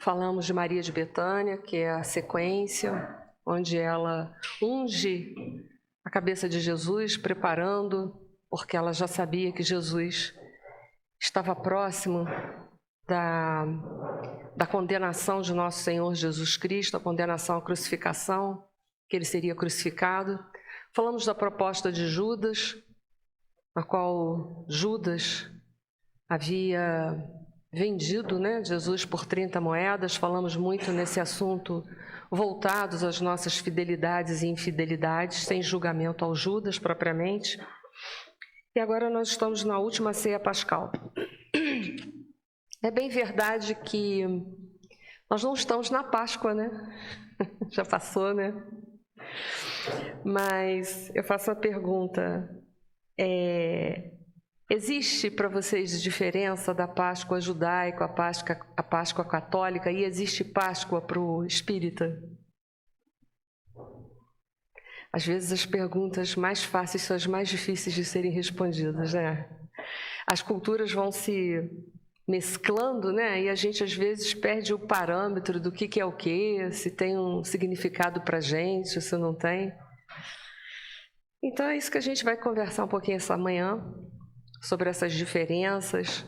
falamos de Maria de Betânia, que é a sequência onde ela unge a cabeça de Jesus, preparando, porque ela já sabia que Jesus estava próximo da condenação de nosso Senhor Jesus Cristo, a condenação à crucificação, que ele seria crucificado. Falamos da proposta de Judas, a qual Judas havia vendido, Jesus por 30 moedas. Falamos muito nesse assunto, voltados às nossas fidelidades e infidelidades, sem julgamento ao Judas propriamente. E agora nós estamos na última ceia pascal. É bem verdade que nós não estamos na Páscoa, Já passou, Mas eu faço a pergunta, existe para vocês diferença da Páscoa judaica, a Páscoa católica, e existe Páscoa para o espírita? Às vezes as perguntas mais fáceis são as mais difíceis de serem respondidas, As culturas vão se mesclando, e a gente às vezes perde o parâmetro do que é o quê, se tem um significado para a gente, se não tem. Então é isso que a gente vai conversar um pouquinho essa manhã, sobre essas diferenças,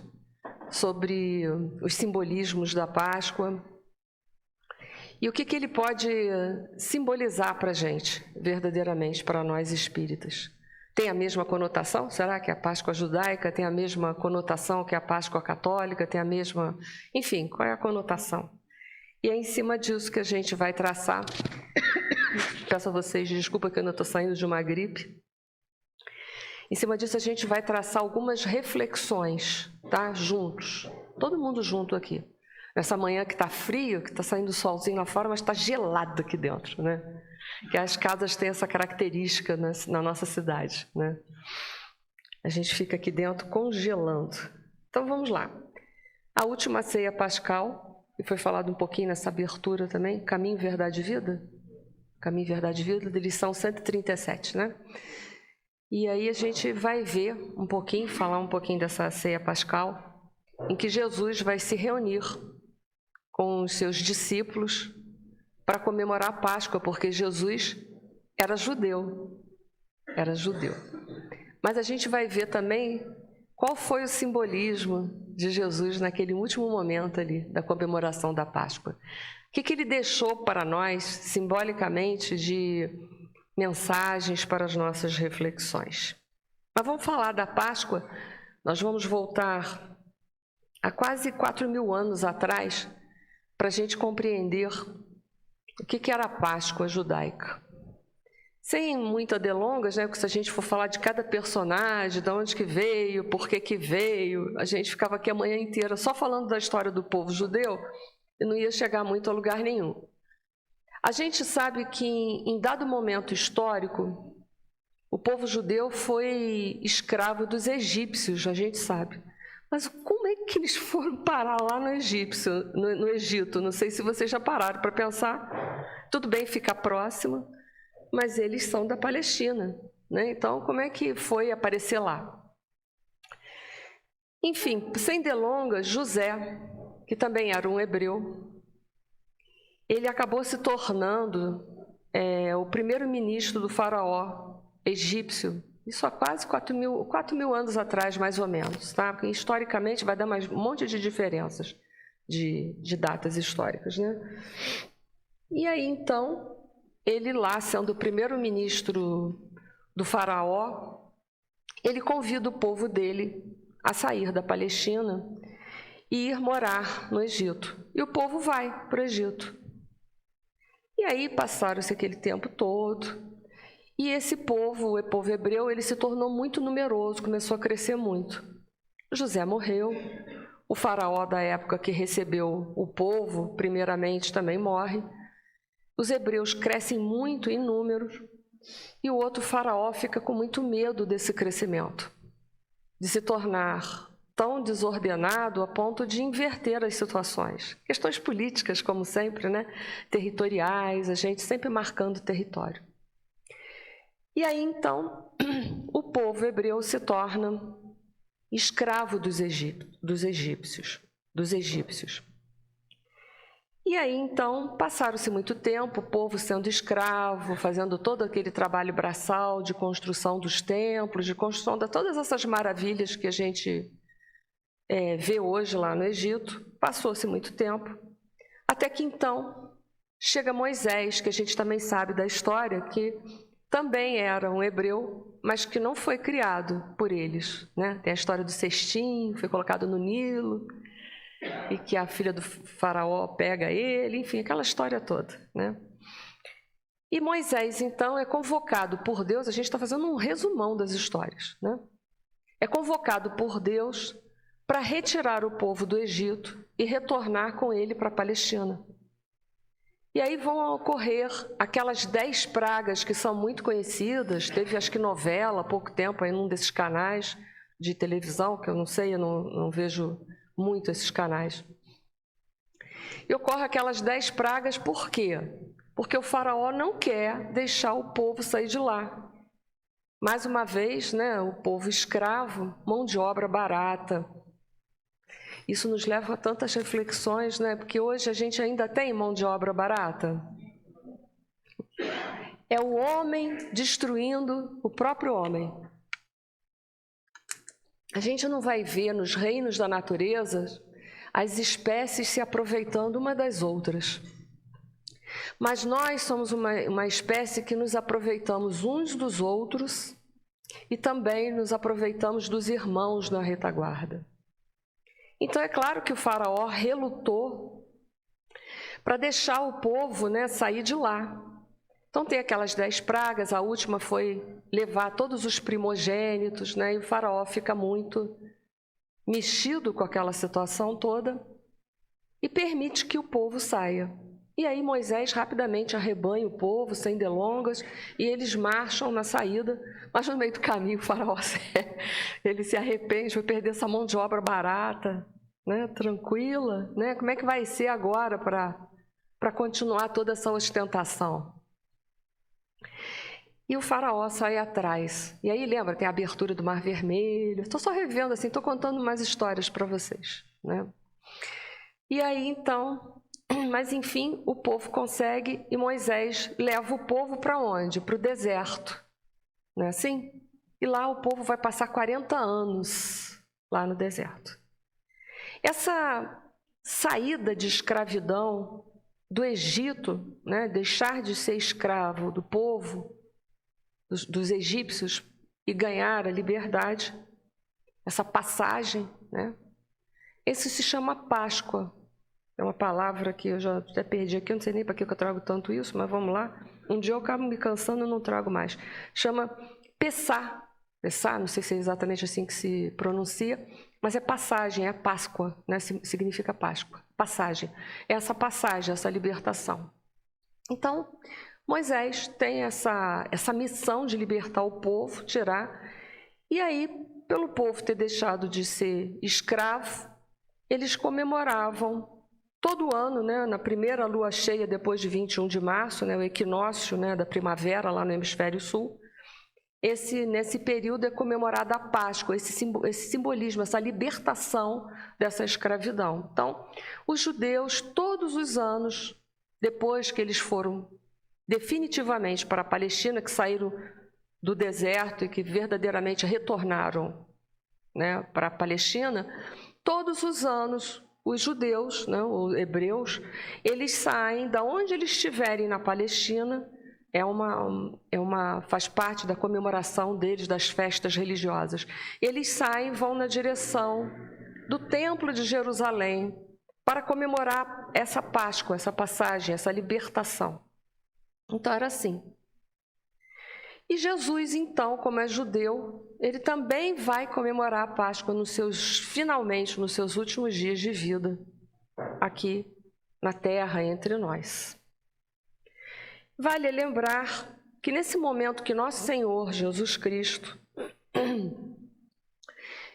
sobre os simbolismos da Páscoa e o que ele pode simbolizar para a gente, verdadeiramente, para nós espíritas. Tem a mesma conotação? Será que a Páscoa judaica tem a mesma conotação que a Páscoa católica? Tem a mesma... Enfim, qual é a conotação? E é em cima disso que a gente vai traçar. Peço a vocês desculpa que eu não estou saindo de uma gripe. Em cima disso a gente vai traçar algumas reflexões, juntos. Todo mundo junto aqui. Nessa manhã que está frio, que está saindo o solzinho lá fora, mas está gelado aqui dentro, Que as casas têm essa característica na nossa cidade, A gente fica aqui dentro congelando. Então vamos lá. A última ceia pascal, e foi falado um pouquinho nessa abertura também, Caminho, Verdade e Vida. Caminho, Verdade e Vida, de lição 137, E aí a gente vai ver um pouquinho, falar um pouquinho dessa ceia pascal, em que Jesus vai se reunir com os seus discípulos para comemorar a Páscoa, porque Jesus era judeu. Mas a gente vai ver também qual foi o simbolismo de Jesus naquele último momento ali da comemoração da Páscoa. O que ele deixou para nós, simbolicamente, de mensagens para as nossas reflexões. Mas vamos falar da Páscoa, nós vamos voltar a quase 4.000 anos atrás, para a gente compreender o que era a Páscoa judaica. Sem muitas delongas, porque se a gente for falar de cada personagem, de onde que veio, por que veio, a gente ficava aqui a manhã inteira só falando da história do povo judeu e não ia chegar muito a lugar nenhum. A gente sabe que em dado momento histórico, o povo judeu foi escravo dos egípcios, a gente sabe. Mas como é que eles foram parar lá no Egito? Não sei se vocês já pararam para pensar. Tudo bem ficar próximo, mas eles são da Palestina, Então, como é que foi aparecer lá? Enfim, sem delongas, José, que também era um hebreu, ele acabou se tornando o primeiro-ministro do faraó egípcio, isso há quase 4.000 anos atrás, mais ou menos, Porque historicamente vai dar mais um monte de diferenças de datas históricas, E aí, então, ele lá, sendo o primeiro-ministro do faraó, ele convida o povo dele a sair da Palestina e ir morar no Egito. E o povo vai para o Egito. E aí passaram-se aquele tempo todo, e esse povo, o povo hebreu, ele se tornou muito numeroso, começou a crescer muito. José morreu, o faraó da época que recebeu o povo, primeiramente, também morre. Os hebreus crescem muito em números, e o outro faraó fica com muito medo desse crescimento, de se tornar tão desordenado a ponto de inverter as situações. Questões políticas, como sempre, territoriais, a gente sempre marcando território. E aí, então, o povo hebreu se torna escravo dos egípcios. E aí, então, passaram-se muito tempo, o povo sendo escravo, fazendo todo aquele trabalho braçal de construção dos templos, de construção de todas essas maravilhas que a gente vê hoje lá no Egito. Passou-se muito tempo, até que então chega Moisés, que a gente também sabe da história, que também era um hebreu, mas que não foi criado por eles, né? Tem a história do cestinho, foi colocado no Nilo, e que a filha do faraó pega ele, enfim, aquela história toda, né? E Moisés, então, é convocado por Deus, a gente está fazendo um resumão das histórias, né? É convocado por Deus para retirar o povo do Egito e retornar com ele para a Palestina. E aí vão ocorrer aquelas 10 pragas que são muito conhecidas, teve acho que novela há pouco tempo aí num desses canais de televisão, que eu não sei, eu não vejo muito esses canais. E ocorre aquelas 10 pragas por quê? Porque o faraó não quer deixar o povo sair de lá. Mais uma vez, né, o povo escravo, mão de obra barata. Isso nos leva a tantas reflexões, né? Porque hoje a gente ainda tem mão de obra barata. É o homem destruindo o próprio homem. A gente não vai ver nos reinos da natureza as espécies se aproveitando uma das outras. Mas nós somos uma espécie que nos aproveitamos uns dos outros e também nos aproveitamos dos irmãos na retaguarda. Então é claro que o faraó relutou para deixar o povo, né, sair de lá. Então tem aquelas 10 pragas, a última foi levar todos os primogênitos, né, e o faraó fica muito mexido com aquela situação toda e permite que o povo saia. E aí Moisés rapidamente arrebanha o povo, sem delongas, e eles marcham na saída, mas no meio do caminho o faraó ele se arrepende, vai perder essa mão de obra barata, né, tranquila, né? Como é que vai ser agora para continuar toda essa ostentação? E o faraó sai atrás. E aí, lembra, tem a abertura do Mar Vermelho. Estou só revendo, assim, estou contando mais histórias para vocês, né? E aí, então, mas enfim, o povo consegue e Moisés leva o povo para onde? Para o deserto, não é assim? E lá o povo vai passar 40 anos lá no deserto. Essa saída de escravidão do Egito, né, deixar de ser escravo do povo, dos egípcios, e ganhar a liberdade, essa passagem, né, esse se chama Páscoa. É uma palavra que eu já até perdi aqui, eu não sei nem para que eu trago tanto isso, mas vamos lá. Um dia eu acabo me cansando e não trago mais. Chama Pessá. Pessá, não sei se é exatamente assim que se pronuncia, mas é passagem, é Páscoa, né? Significa Páscoa. Passagem. É essa passagem, essa libertação. Então, Moisés tem essa missão de libertar o povo, tirar. E aí, pelo povo ter deixado de ser escravo, eles comemoravam todo ano, né, na primeira lua cheia, depois de 21 de março, né, o equinócio, né, da primavera lá no hemisfério sul. Nesse período é comemorada a Páscoa, esse simbolismo, essa libertação dessa escravidão. Então, os judeus, todos os anos, depois que eles foram definitivamente para a Palestina, que saíram do deserto e que verdadeiramente retornaram, né, para a Palestina, todos os anos os judeus, né, os hebreus, eles saem da onde eles estiverem na Palestina. Faz parte da comemoração deles, das festas religiosas. Eles saem, vão na direção do Templo de Jerusalém para comemorar essa Páscoa, essa passagem, essa libertação. Então era assim. E Jesus, então, como é judeu, ele também vai comemorar a Páscoa finalmente, nos seus últimos dias de vida, aqui na terra, entre nós. Vale lembrar que nesse momento que nosso Senhor Jesus Cristo,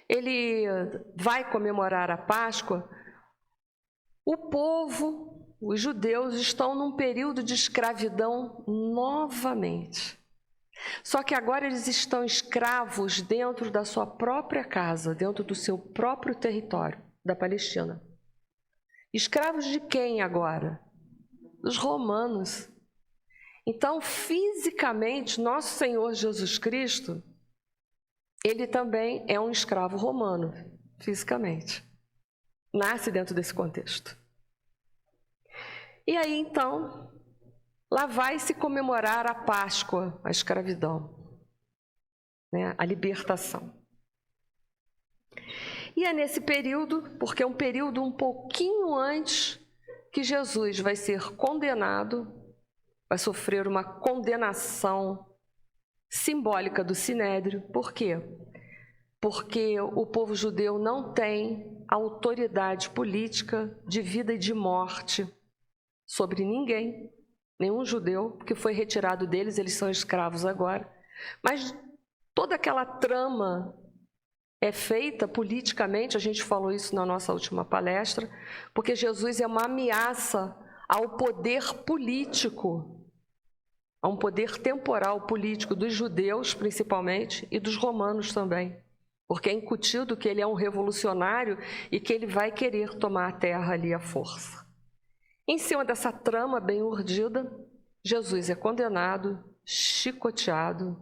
ele vai comemorar a Páscoa, o povo, os judeus, estão num período de escravidão novamente. Só que agora eles estão escravos dentro da sua própria casa, dentro do seu próprio território, da Palestina. Escravos de quem agora? Dos romanos. Então, fisicamente, nosso Senhor Jesus Cristo, ele também é um escravo romano, fisicamente. Nasce dentro desse contexto. E aí, então, lá vai se comemorar a Páscoa, a escravidão, né? A libertação. E é nesse período, porque é um período um pouquinho antes que Jesus vai ser condenado, vai sofrer uma condenação simbólica do Sinédrio. Por quê? Porque o povo judeu não tem autoridade política de vida e de morte sobre ninguém, nenhum judeu, que foi retirado deles, eles são escravos agora. Mas toda aquela trama é feita politicamente, a gente falou isso na nossa última palestra, porque Jesus é uma ameaça ao poder político, a um poder temporal político dos judeus, principalmente, e dos romanos também, porque é incutido que ele é um revolucionário e que ele vai querer tomar a terra ali à força. Em cima dessa trama bem urdida, Jesus é condenado, chicoteado,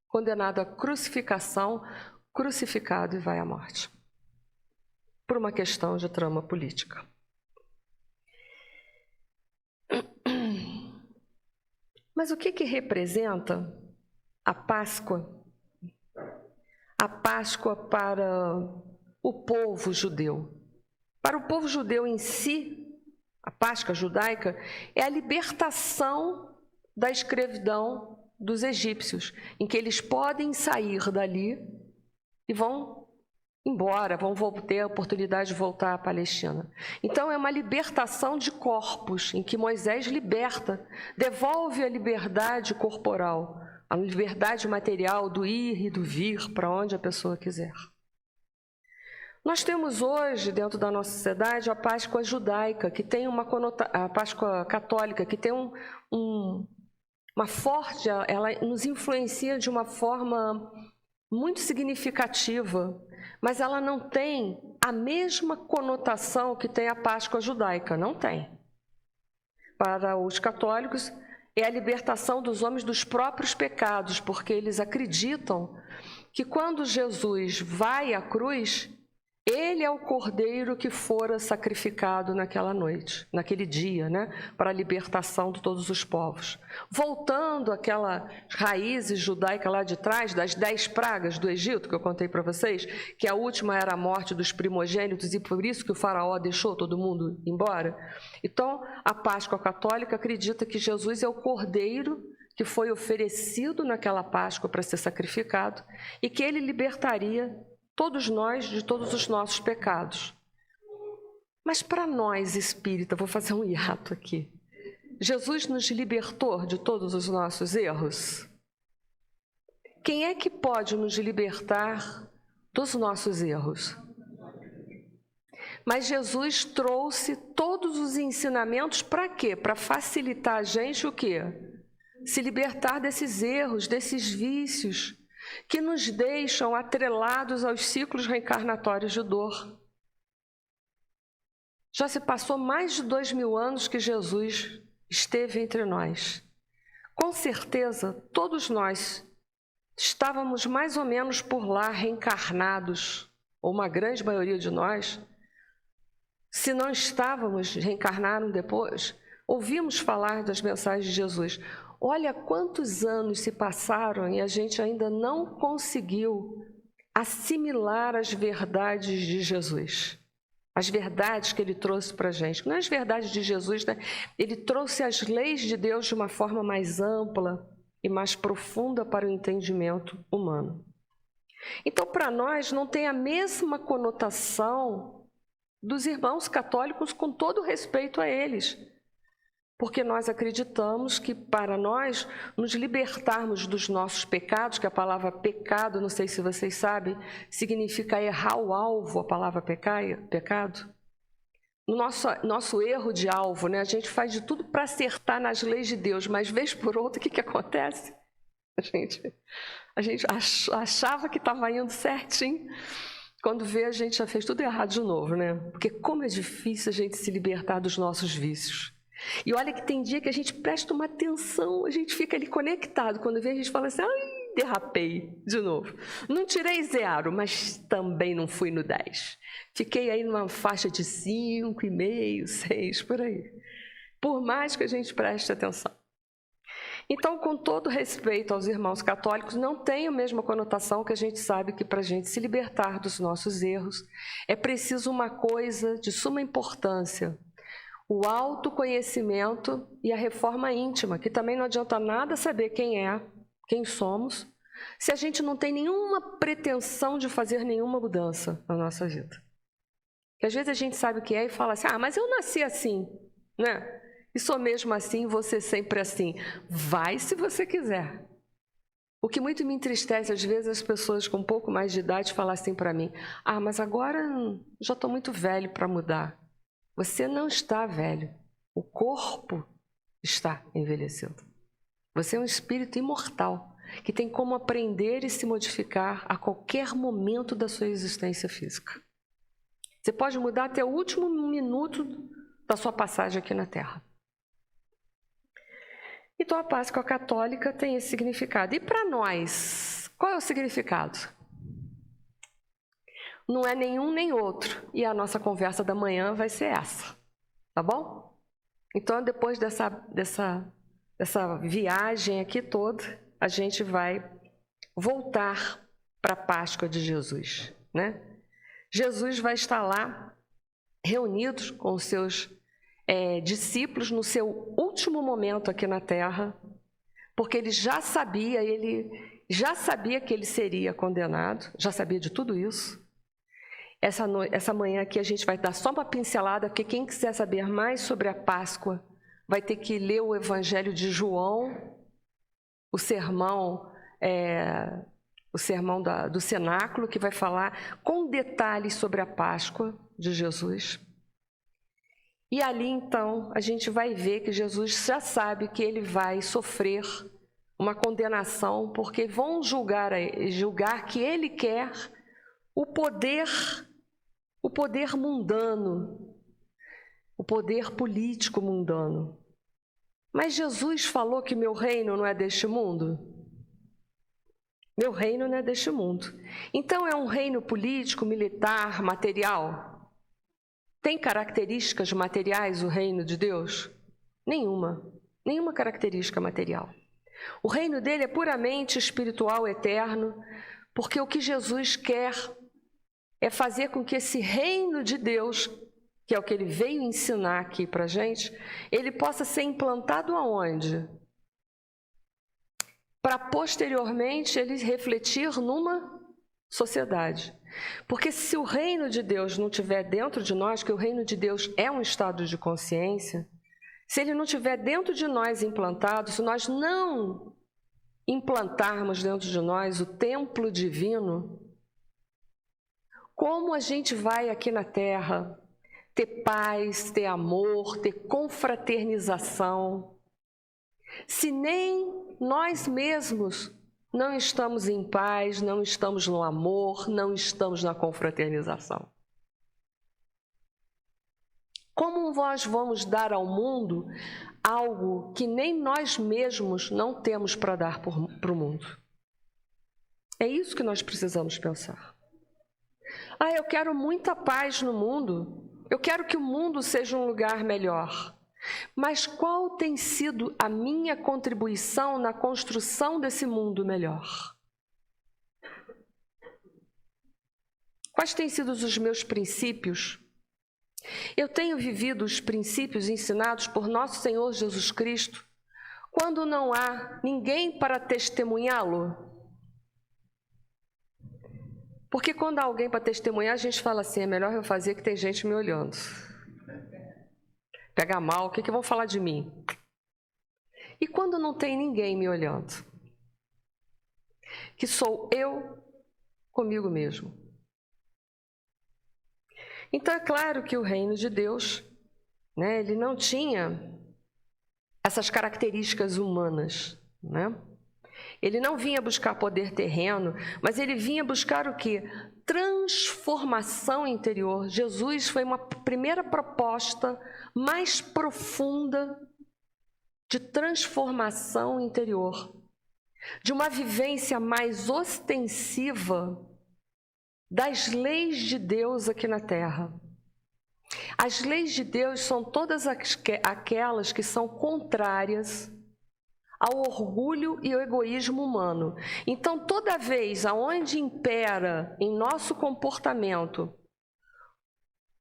condenado à crucificação, crucificado e vai à morte, por uma questão de trama política. Mas o que representa a Páscoa? A Páscoa para o povo judeu. Para o povo judeu em si, a Páscoa judaica é a libertação da escravidão dos egípcios, em que eles podem sair dali e vão embora, vão ter a oportunidade de voltar à Palestina. Então é uma libertação de corpos, em que Moisés liberta, devolve a liberdade corporal, a liberdade material do ir e do vir para onde a pessoa quiser. Nós temos hoje, dentro da nossa sociedade, a Páscoa judaica, que tem uma conotação, a Páscoa católica, que tem uma forte, ela nos influencia de uma forma muito significativa, mas ela não tem a mesma conotação que tem a Páscoa judaica, não tem. Para os católicos, é a libertação dos homens dos próprios pecados, porque eles acreditam que quando Jesus vai à cruz, ele é o cordeiro que fora sacrificado naquela noite, naquele dia, né, para a libertação de todos os povos. Voltando àquela raízes judaica lá de trás, das 10 pragas do Egito, que eu contei para vocês, que a última era a morte dos primogênitos e por isso que o faraó deixou todo mundo embora. Então, a Páscoa católica acredita que Jesus é o cordeiro que foi oferecido naquela Páscoa para ser sacrificado e que ele libertaria todos nós de todos os nossos pecados. Mas para nós, espírita, vou fazer um hiato aqui. Jesus nos libertou de todos os nossos erros? Quem é que pode nos libertar dos nossos erros? Mas Jesus trouxe todos os ensinamentos para quê? Para facilitar a gente o quê? Se libertar desses erros, desses vícios, que nos deixam atrelados aos ciclos reencarnatórios de dor. Já se passou mais de 2000 anos que Jesus esteve entre nós. Com certeza, todos nós estávamos mais ou menos por lá reencarnados, ou uma grande maioria de nós. Se não estávamos, reencarnaram depois, ouvimos falar das mensagens de Jesus. Olha quantos anos se passaram e a gente ainda não conseguiu assimilar as verdades de Jesus. As verdades que ele trouxe para a gente. Não as verdades de Jesus, né? Ele trouxe as leis de Deus de uma forma mais ampla e mais profunda para o entendimento humano. Então, para nós, não tem a mesma conotação dos irmãos católicos, com todo respeito a eles. Porque nós acreditamos que para nós nos libertarmos dos nossos pecados, que a palavra pecado, não sei se vocês sabem, significa errar o alvo, a palavra pecado. No nosso erro de alvo, né? A gente faz de tudo para acertar nas leis de Deus, mas vez por outra, o que acontece? A gente achava que estava indo certinho, Quando vê, a gente já fez tudo errado de novo, né? Porque como é difícil a gente se libertar dos nossos vícios. E olha que tem dia que a gente presta uma atenção, a gente fica ali conectado. Quando vê, a gente fala assim, ai, derrapei de novo. Não tirei 0, mas também não fui no 10. Fiquei aí numa faixa de 5,5, 6, por aí. Por mais que a gente preste atenção. Então, com todo respeito aos irmãos católicos, não tem a mesma conotação que a gente sabe que para a gente se libertar dos nossos erros, é preciso uma coisa de suma importância, o autoconhecimento e a reforma íntima, que também não adianta nada saber quem é, quem somos, se a gente não tem nenhuma pretensão de fazer nenhuma mudança na nossa vida. Porque às vezes a gente sabe o que é e fala assim, mas eu nasci assim, né? E sou mesmo assim, você sempre assim. Vai se você quiser. O que muito me entristece, às vezes, as pessoas com um pouco mais de idade falam assim para mim, mas agora já estou muito velho para mudar. Você não está velho. O corpo está envelhecendo. Você é um espírito imortal, que tem como aprender e se modificar a qualquer momento da sua existência física. Você pode mudar até o último minuto da sua passagem aqui na Terra. Então, a Páscoa católica tem esse significado. E para nós, qual é o significado? Não é nenhum nem outro. E a nossa conversa da manhã vai ser essa, tá bom? Então, depois dessa viagem aqui toda, a gente vai voltar para a Páscoa de Jesus, né? Jesus vai estar lá, reunidos com os seus discípulos no seu último momento aqui na Terra, porque ele já sabia que ele seria condenado, já sabia de tudo isso. Essa manhã aqui a gente vai dar só uma pincelada, porque quem quiser saber mais sobre a Páscoa vai ter que ler o Evangelho de João, o sermão do cenáculo, que vai falar com detalhes sobre a Páscoa de Jesus. E ali, então, a gente vai ver que Jesus já sabe que ele vai sofrer uma condenação, porque vão julgar que ele quer o poder mundano, o poder político mundano. Mas Jesus falou que meu reino não é deste mundo? Meu reino não é deste mundo. Então, é um reino político, militar, material? Tem características materiais o reino de Deus? Nenhuma característica material. O reino dele é puramente espiritual, eterno, porque o que Jesus quer é fazer com que esse reino de Deus, que é o que ele veio ensinar aqui para a gente, ele possa ser implantado aonde? Para posteriormente ele refletir numa sociedade. Porque se o reino de Deus não estiver dentro de nós, que o reino de Deus é um estado de consciência, se ele não estiver dentro de nós implantado, se nós não implantarmos dentro de nós o templo divino, como a gente vai aqui na Terra ter paz, ter amor, ter confraternização, se nem nós mesmos não estamos em paz, não estamos no amor, não estamos na confraternização? Como nós vamos dar ao mundo algo que nem nós mesmos não temos para dar para o mundo? É isso que nós precisamos pensar. Eu quero muita paz no mundo, eu quero que o mundo seja um lugar melhor. Mas qual tem sido a minha contribuição na construção desse mundo melhor? Quais têm sido os meus princípios? Eu tenho vivido os princípios ensinados por nosso Senhor Jesus Cristo quando não há ninguém para testemunhá-lo? Porque quando há alguém para testemunhar, a gente fala assim, é melhor eu fazer que tem gente me olhando. Pega mal, o que vão falar de mim? E quando não tem ninguém me olhando? Que sou eu comigo mesmo. Então é claro que o reino de Deus, né, ele não tinha essas características humanas, né? Ele não vinha buscar poder terreno, mas ele vinha buscar o quê? transformação interior. Jesus foi uma primeira proposta mais profunda de transformação interior, de uma vivência mais ostensiva das leis de Deus aqui na Terra. As leis de Deus são todas aquelas que são contrárias ao orgulho e ao egoísmo humano. Então, toda vez aonde impera em nosso comportamento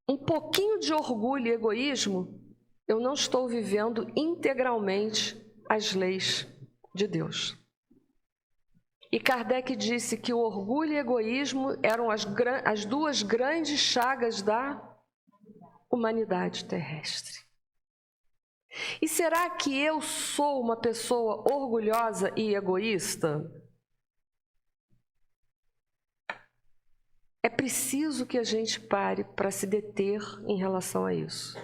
um pouquinho de orgulho e egoísmo, eu não estou vivendo integralmente as leis de Deus. E Kardec disse que o orgulho e o egoísmo eram as duas grandes chagas da humanidade terrestre. E será que eu sou uma pessoa orgulhosa e egoísta? É preciso que a gente pare para se deter em relação a isso.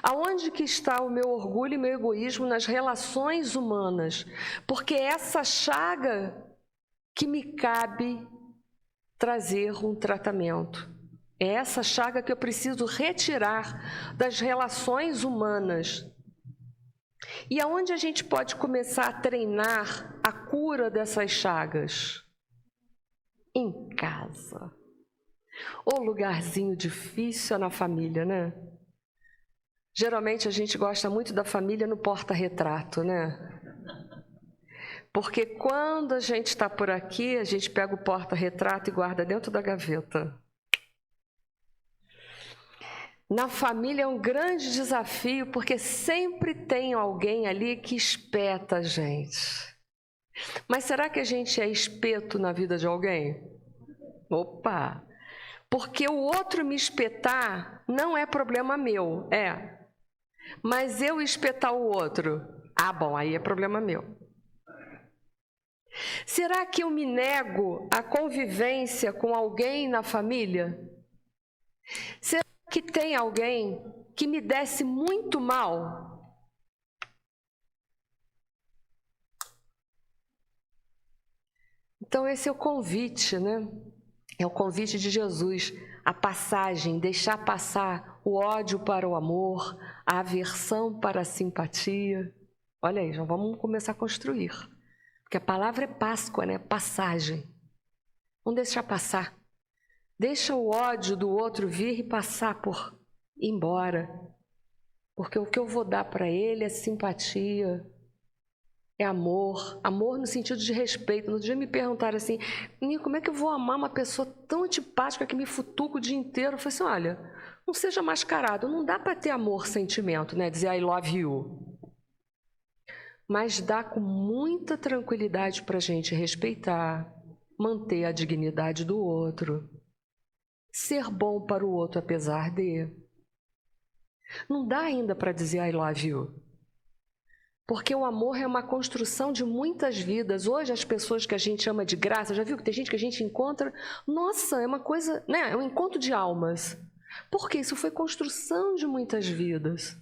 Aonde que está o meu orgulho e meu egoísmo nas relações humanas? Porque é essa chaga que me cabe trazer um tratamento. É essa chaga que eu preciso retirar das relações humanas. E aonde a gente pode começar a treinar a cura dessas chagas? Em casa. O lugarzinho difícil é na família, né? Geralmente a gente gosta muito da família no porta-retrato, né? Porque quando a gente está por aqui, a gente pega o porta-retrato e guarda dentro da gaveta. Na família é um grande desafio, porque sempre tem alguém ali que espeta a gente. Mas será que a gente é espeto na vida de alguém? Opa! Porque o outro me espetar não é problema meu, é. Mas eu espetar o outro, bom, aí é problema meu. Será que eu me nego à convivência com alguém na família? Será que tem alguém que me desse muito mal? Então esse é o convite, né? É o convite de Jesus, a passagem, deixar passar o ódio para o amor, a aversão para a simpatia. Olha aí, já vamos começar a construir. Porque a palavra é Páscoa, né? Passagem. Vamos deixar passar. Deixa o ódio do outro vir e passar por ir embora. Porque o que eu vou dar para ele é simpatia, é amor. Amor no sentido de respeito. No dia me perguntaram assim, Nico, como é que eu vou amar uma pessoa tão antipática que me futuca o dia inteiro? Eu falei assim, olha, não seja mascarado. Não dá para ter amor, sentimento, né? Dizer I love you. Mas dá com muita tranquilidade para a gente respeitar, manter a dignidade do outro, ser bom para o outro apesar de. Não dá ainda para dizer I love you, porque o amor é uma construção de muitas vidas. Hoje as pessoas que a gente ama de graça, já viu que tem gente que a gente encontra, nossa, é uma coisa, né? É um encontro de almas. Porque isso foi construção de muitas vidas.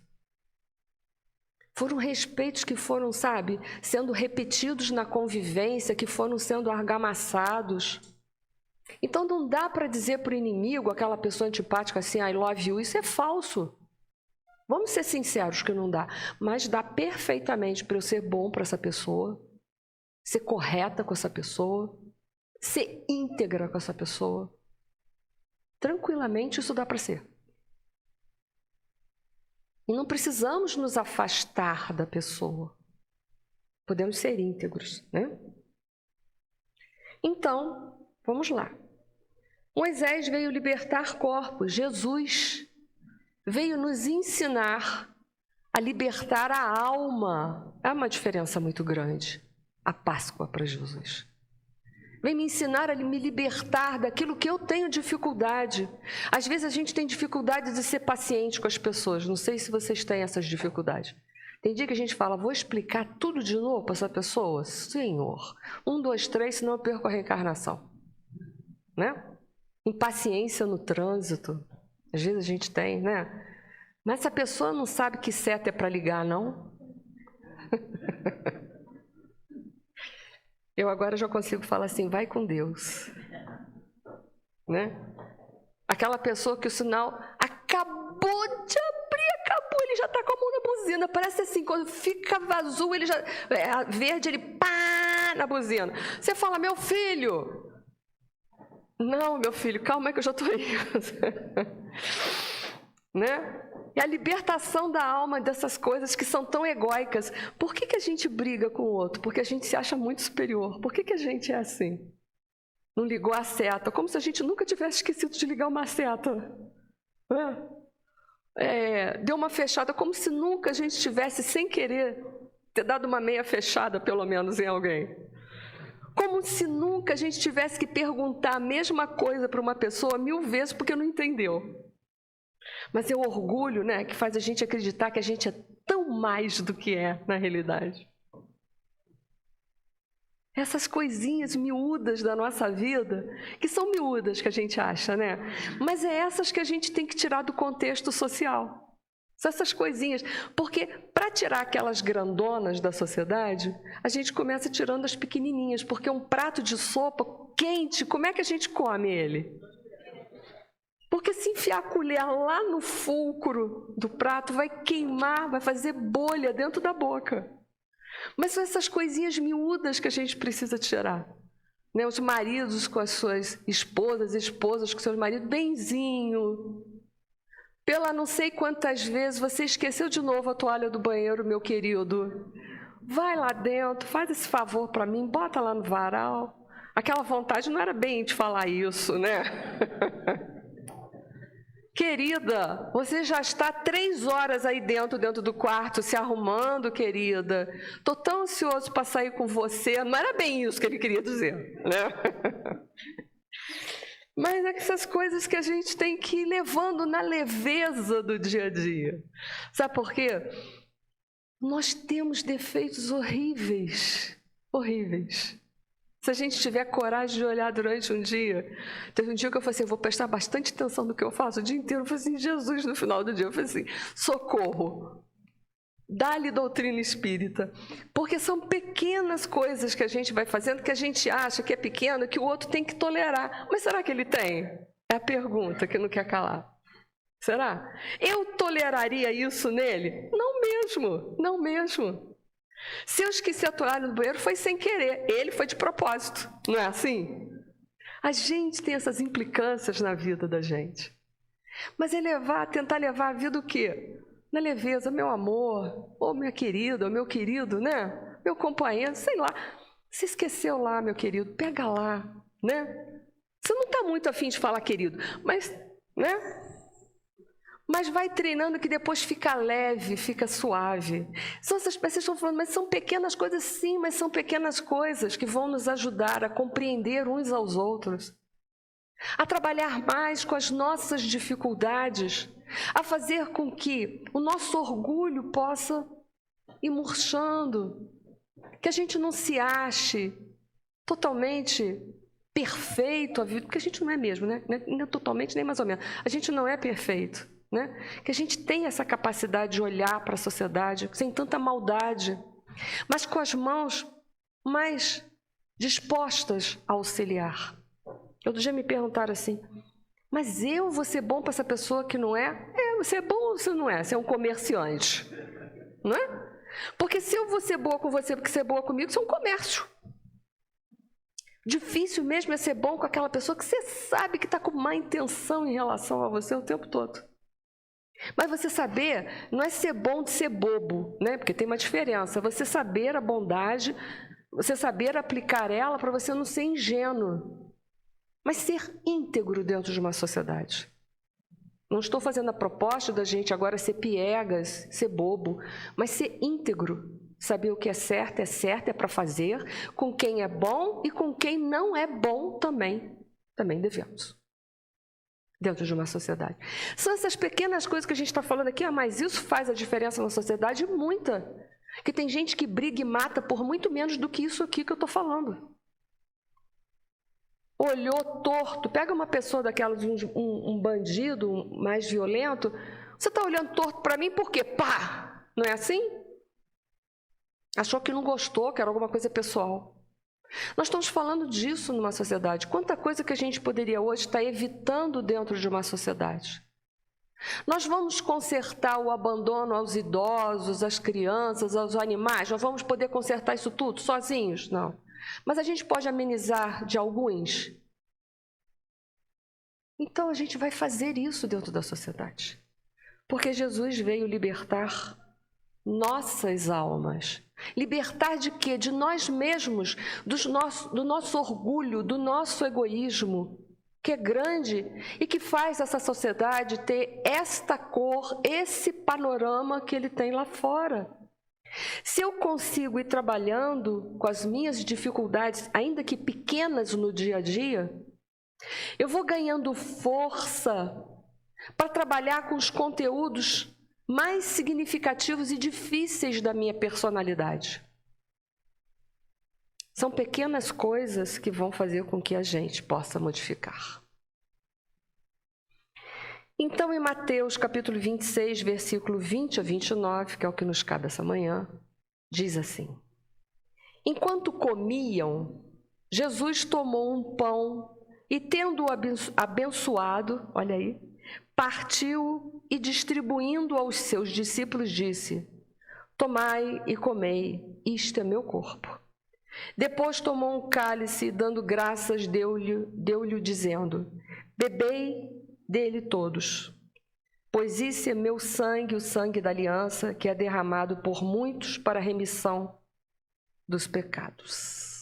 Foram respeitos que foram, sabe, sendo repetidos na convivência, que foram sendo argamassados. Então não dá para dizer para o inimigo, aquela pessoa antipática assim, I love you, isso é falso. Vamos ser sinceros que não dá. Mas dá perfeitamente para eu ser bom para essa pessoa, ser correta com essa pessoa, ser íntegra com essa pessoa. Tranquilamente isso dá para ser. E não precisamos nos afastar da pessoa. Podemos ser íntegros, né? Então, vamos lá. Moisés veio libertar corpos. Jesus veio nos ensinar a libertar a alma. É uma diferença muito grande. A Páscoa para Jesus. Vem me ensinar a me libertar daquilo que eu tenho dificuldade. Às vezes a gente tem dificuldade de ser paciente com as pessoas. Não sei se vocês têm essas dificuldades. Tem dia que a gente fala, vou explicar tudo de novo para essa pessoa? Senhor, 1, 2, 3, senão eu perco a reencarnação. Né? Impaciência no trânsito. Às vezes a gente tem, né? Mas essa pessoa não sabe que seta é para ligar, não? Eu agora já consigo falar assim, vai com Deus. né? Aquela pessoa que o sinal acabou de abrir, acabou, ele já está com a mão na buzina. Parece assim, quando fica azul, ele já verde, ele pá na buzina. Você fala, meu filho. Não, meu filho, calma aí que eu já estou aí. Né? E a libertação da alma dessas coisas que são tão egóicas. Por que a gente briga com o outro? Porque a gente se acha muito superior. Por que a gente é assim? Não ligou a seta, como se a gente nunca tivesse esquecido de ligar uma seta. Deu uma fechada, como se nunca a gente tivesse, sem querer, ter dado uma meia fechada, pelo menos, em alguém. Como se nunca a gente tivesse que perguntar a mesma coisa para uma pessoa 1000 vezes porque não entendeu. Mas é o orgulho, né, que faz a gente acreditar que a gente é tão mais do que é na realidade. Essas coisinhas miúdas da nossa vida, que são miúdas que a gente acha, né? Mas é essas que a gente tem que tirar do contexto social. São essas coisinhas. Porque para tirar aquelas grandonas da sociedade, a gente começa tirando as pequenininhas. Porque um prato de sopa quente, como é que a gente come ele? Porque se enfiar a colher lá no fulcro do prato, vai queimar, vai fazer bolha dentro da boca. Mas são essas coisinhas miúdas que a gente precisa tirar. Né? Os maridos com as suas esposas com seus maridos, benzinho. Pela não sei quantas vezes você esqueceu de novo a toalha do banheiro, meu querido. Vai lá dentro, faz esse favor para mim, bota lá no varal. Aquela vontade não era bem de falar isso, né? Querida, você já está 3 horas aí dentro do quarto, se arrumando, querida. Estou tão ansioso para sair com você. Não era bem isso que ele queria dizer, né? Mas é essas coisas que a gente tem que ir levando na leveza do dia a dia. Sabe por quê? Nós temos defeitos horríveis, horríveis. Se a gente tiver coragem de olhar durante um dia, teve um dia que eu falei assim, eu vou prestar bastante atenção no que eu faço o dia inteiro. Eu falei assim, Jesus, no final do dia, eu falei assim, socorro, dá-lhe doutrina espírita. Porque são pequenas coisas que a gente vai fazendo, que a gente acha que é pequeno, que o outro tem que tolerar. Mas será que ele tem? É a pergunta que não quer calar. Será? Eu toleraria isso nele? Não mesmo, não mesmo. Se eu esqueci a toalha no banheiro, foi sem querer. Ele foi de propósito. Não é assim? A gente tem essas implicâncias na vida da gente. Mas é tentar levar a vida o quê? Na leveza, meu amor, ou minha querida, ou meu querido, né? Meu companheiro, sei lá. Se esqueceu lá, meu querido, pega lá, né? Você não está muito afim de falar querido, mas, né? Mas vai treinando que depois fica leve, fica suave. São essas pessoas que estão falando, mas são pequenas coisas, sim, mas são pequenas coisas que vão nos ajudar a compreender uns aos outros, a trabalhar mais com as nossas dificuldades, a fazer com que o nosso orgulho possa ir murchando, que a gente não se ache totalmente perfeito a vida, porque a gente não é mesmo, né? Nem totalmente, nem mais ou menos. A gente não é perfeito. Né? Que a gente tem essa capacidade de olhar para a sociedade sem tanta maldade, mas com as mãos mais dispostas a auxiliar. Outro dia me perguntaram assim, mas eu vou ser bom para essa pessoa que não é? Você é bom ou você não é? Você é um comerciante, não é? Porque se eu vou ser boa com você porque você é boa comigo, isso é um comércio. Difícil mesmo é ser bom com aquela pessoa que você sabe que está com má intenção em relação a você o tempo todo. Mas você saber não é ser bom de ser bobo, né? Porque tem uma diferença. Você saber a bondade, você saber aplicar ela para você não ser ingênuo, mas ser íntegro dentro de uma sociedade. Não estou fazendo a proposta da gente agora ser piegas, ser bobo, mas ser íntegro. Saber o que é certo, é para fazer, com quem é bom e com quem não é bom também devemos. Dentro de uma sociedade. São essas pequenas coisas que a gente está falando aqui, mas isso faz a diferença na sociedade? Muita. Que tem gente que briga e mata por muito menos do que isso aqui que eu estou falando. Olhou torto, pega uma pessoa daquela de um bandido mais violento, você está olhando torto para mim por quê? Pá! Não é assim? Achou que não gostou, que era alguma coisa pessoal. Nós estamos falando disso numa sociedade. Quanta coisa que a gente poderia hoje estar evitando dentro de uma sociedade. Nós vamos consertar o abandono aos idosos, às crianças, aos animais? Nós vamos poder consertar isso tudo sozinhos? Não. Mas a gente pode amenizar de alguns? Então a gente vai fazer isso dentro da sociedade. Porque Jesus veio libertar nossas almas. Libertar de quê? De nós mesmos, do nosso orgulho, do nosso egoísmo, que é grande e que faz essa sociedade ter esta cor, esse panorama que ele tem lá fora. Se eu consigo ir trabalhando com as minhas dificuldades, ainda que pequenas no dia a dia, eu vou ganhando força para trabalhar com os conteúdos mais significativos e difíceis da minha personalidade. São pequenas coisas que vão fazer com que a gente possa modificar. Então, em Mateus capítulo 26, versículo 20 a 29, que é o que nos cabe essa manhã, diz assim: Enquanto comiam, Jesus tomou um pão e, tendo-o abençoado, olha aí, partiu e, distribuindo aos seus discípulos, disse: Tomai e comei, isto é meu corpo. Depois tomou um cálice e, dando graças, deu-lhe dizendo: Bebei dele todos, pois isso é meu sangue, o sangue da aliança, que é derramado por muitos para a remissão dos pecados.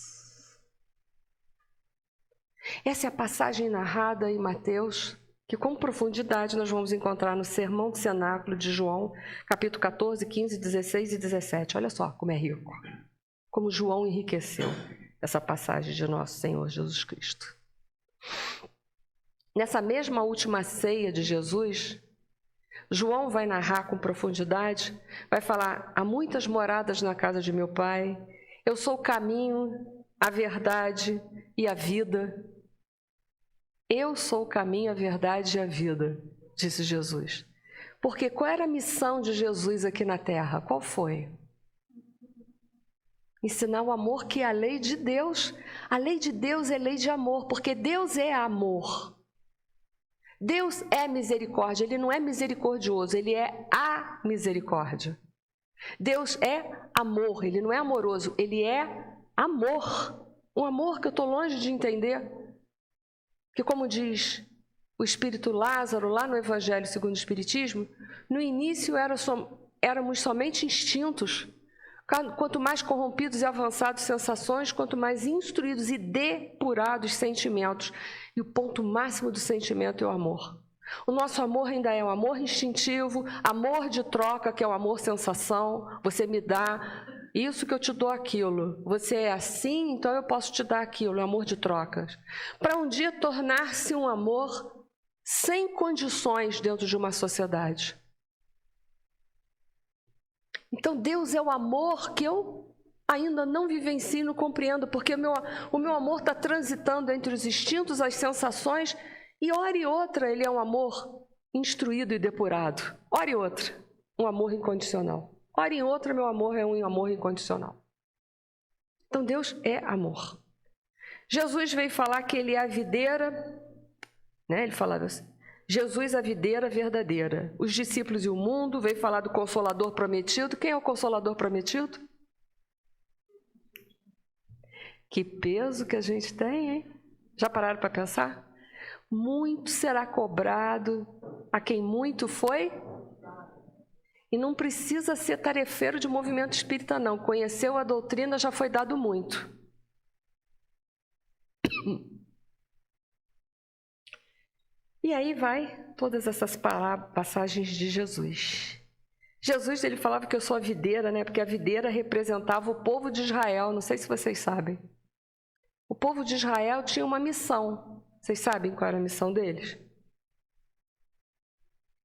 Essa é a passagem narrada em Mateus, que com profundidade nós vamos encontrar no Sermão do Cenáculo de João, capítulo 14, 15, 16 e 17. Olha só como é rico. Como João enriqueceu essa passagem de nosso Senhor Jesus Cristo. Nessa mesma última ceia de Jesus, João vai narrar com profundidade, vai falar: há muitas moradas na casa de meu Pai, eu sou o caminho, a verdade e a vida. Eu sou o caminho, a verdade e a vida, disse Jesus. Porque qual era a missão de Jesus aqui na terra? Qual foi? Ensinar o amor, que é a lei de Deus. A lei de Deus é lei de amor, porque Deus é amor. Deus é misericórdia, Ele não é misericordioso, Ele é a misericórdia. Deus é amor, Ele não é amoroso, Ele é amor. Um amor que eu estou longe de entender. Que, como diz o Espírito Lázaro, lá no Evangelho segundo o Espiritismo, no início éramos somente instintos. Quanto mais corrompidos e avançados sensações, quanto mais instruídos e depurados sentimentos. E o ponto máximo do sentimento é o amor. O nosso amor ainda é um amor instintivo, amor de troca, que é o amor sensação. Você me dá isso que eu te dou aquilo. Você é assim, então eu posso te dar aquilo. É amor de trocas. Para um dia tornar-se um amor sem condições dentro de uma sociedade. Então, Deus é o amor que eu ainda não vivencio, não compreendo, porque o meu amor está transitando entre os instintos, as sensações, e hora e outra ele é um amor instruído e depurado. Hora e outra, um amor incondicional. Hora e outra, meu amor é um amor incondicional. Então, Deus é amor. Jesus veio falar que ele é a videira, né? Ele falava assim: Jesus, a videira verdadeira. Os discípulos e o mundo, veio falar do Consolador prometido. Quem é o Consolador prometido? Que peso que a gente tem, hein? Já pararam para pensar? Muito será cobrado a quem muito foi. E não precisa ser tarefeiro de movimento espírita, não. Conheceu a doutrina, já foi dado muito. E aí vai todas essas passagens de Jesus. Jesus, ele falava que eu sou a videira, né? Porque a videira representava o povo de Israel. Não sei se vocês sabem. O povo de Israel tinha uma missão. Vocês sabem qual era a missão deles?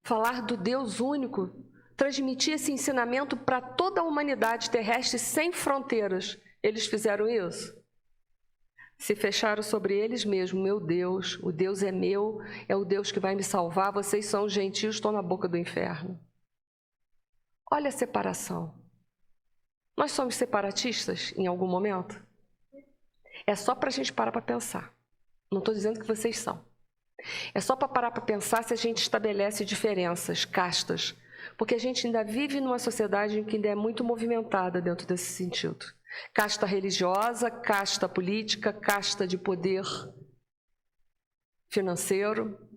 Falar do Deus único, transmitir esse ensinamento para toda a humanidade terrestre sem fronteiras. Eles fizeram isso? Se fecharam sobre eles mesmos. Meu Deus, o Deus é meu, é o Deus que vai me salvar. Vocês são os gentios, estão na boca do inferno. Olha a separação. Nós somos separatistas em algum momento? É só para a gente parar para pensar. Não estou dizendo que vocês são. É só para parar para pensar se a gente estabelece diferenças, castas. Porque a gente ainda vive numa sociedade que ainda é muito movimentada dentro desse sentido. Casta religiosa, casta política, casta de poder financeiro.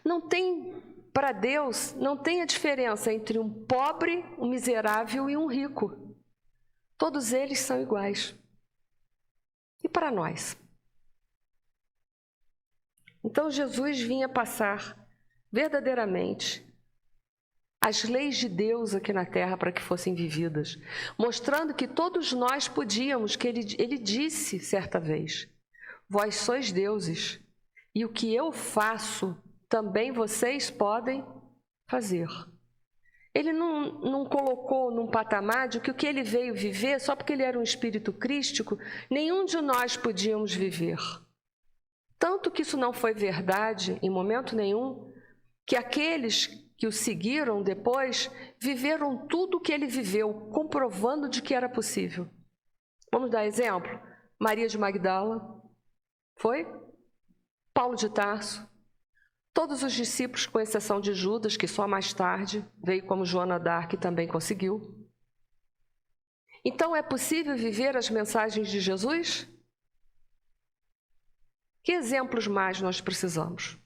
Não tem, para Deus, não tem a diferença entre um pobre, um miserável e um rico. Todos eles são iguais. E para nós? Então Jesus vinha passar verdadeiramente as leis de Deus aqui na terra para que fossem vividas, mostrando que todos nós podíamos, que ele disse certa vez, vós sois deuses, e o que eu faço, também vocês podem fazer. Ele não colocou num patamar de que o que ele veio viver, só porque ele era um espírito crístico, nenhum de nós podíamos viver. Tanto que isso não foi verdade em momento nenhum, que aqueles que o seguiram depois viveram tudo o que ele viveu, comprovando de que era possível. Vamos dar exemplo? Maria de Magdala, foi? Paulo de Tarso, todos os discípulos, com exceção de Judas, que só mais tarde veio como Joana d'Arc e também conseguiu. Então, é possível viver as mensagens de Jesus? Que exemplos mais nós precisamos?